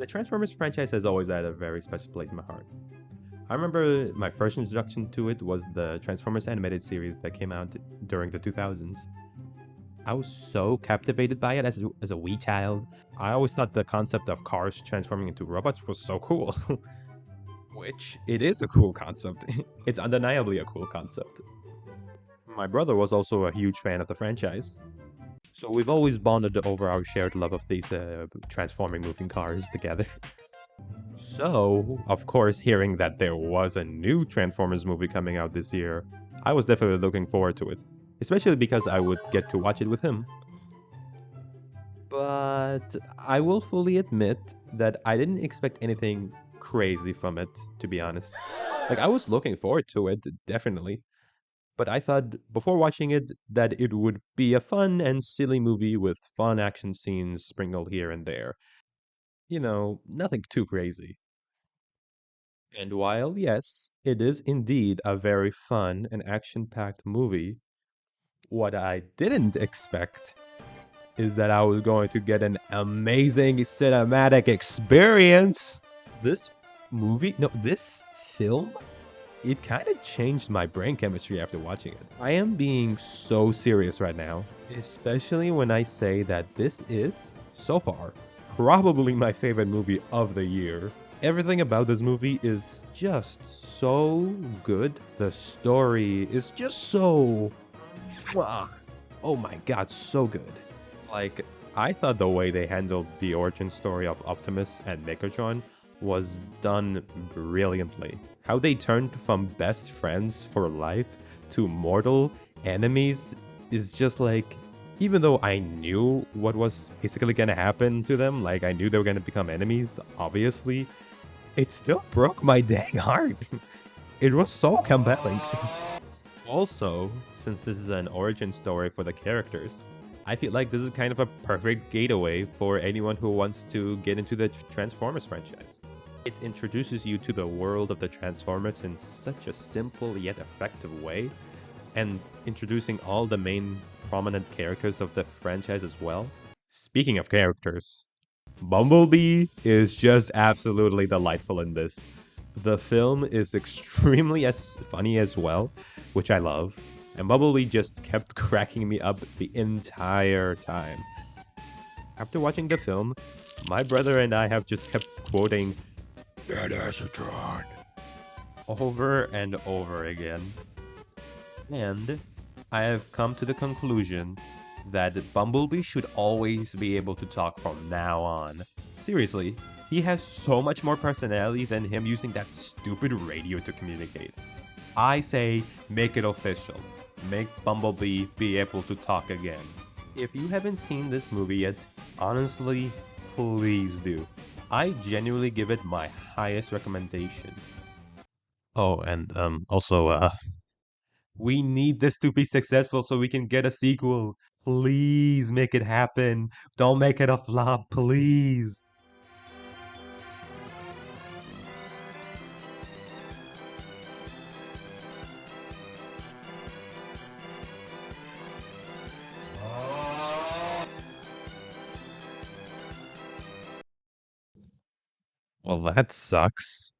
The Transformers franchise has always had a very special place in my heart. I remember my first introduction to it was the Transformers animated series that came out during the 2000s. I was so captivated by it as a wee child. I always thought the concept of cars transforming into robots was so cool. Which it is a cool concept. It's undeniably a cool concept. My brother was also a huge fan of the franchise. So we've always bonded over our shared love of these transforming moving cars together. So, of course, hearing that there was a new Transformers movie coming out this year, I was definitely looking forward to it. Especially because I would get to watch it with him. But I will fully admit that I didn't expect anything crazy from it, to be honest. Like, I was looking forward to it, definitely. But I thought before watching it that it would be a fun and silly movie with fun action scenes sprinkled here and there. Nothing too crazy. And while, yes, it is indeed a very fun and action packed movie, what I didn't expect is that I was going to get an amazing cinematic experience. This this film, it kind of changed my brain chemistry after watching it. I am being so serious right now, especially when I say that this is, so far, probably my favorite movie of the year. Everything about this movie is just so good. The story is just so. Mwah. Oh my god, so good. Like, I thought the way they handled the origin story of Optimus and Megatron was done brilliantly. How they turned from best friends for life to mortal enemies is just like, even though I knew what was basically gonna happen to them, like I knew they were gonna become enemies, obviously, it still broke my dang heart. It was so compelling. Also, since this is an origin story for the characters, I feel like this is kind of a perfect gateway for anyone who wants to get into the Transformers franchise. It introduces you to the world of the Transformers in such a simple yet effective way, and introducing all the main prominent characters of the franchise as well. Speaking of characters, Bumblebee is just absolutely delightful in this. The film is extremely as funny as well, which I love, and Bumblebee just kept cracking me up the entire time. After watching the film, my brother and I have just kept quoting "That Acetron" over and over again. And I have come to the conclusion that Bumblebee should always be able to talk from now on. Seriously, he has so much more personality than him using that stupid radio to communicate. I say, make it official. Make Bumblebee be able to talk again. If you haven't seen this movie yet, honestly, please do. I genuinely give it my highest recommendation. Oh, and also, we need this to be successful so we can get a sequel. Please make it happen. Don't make it a flop, please. Well, that sucks.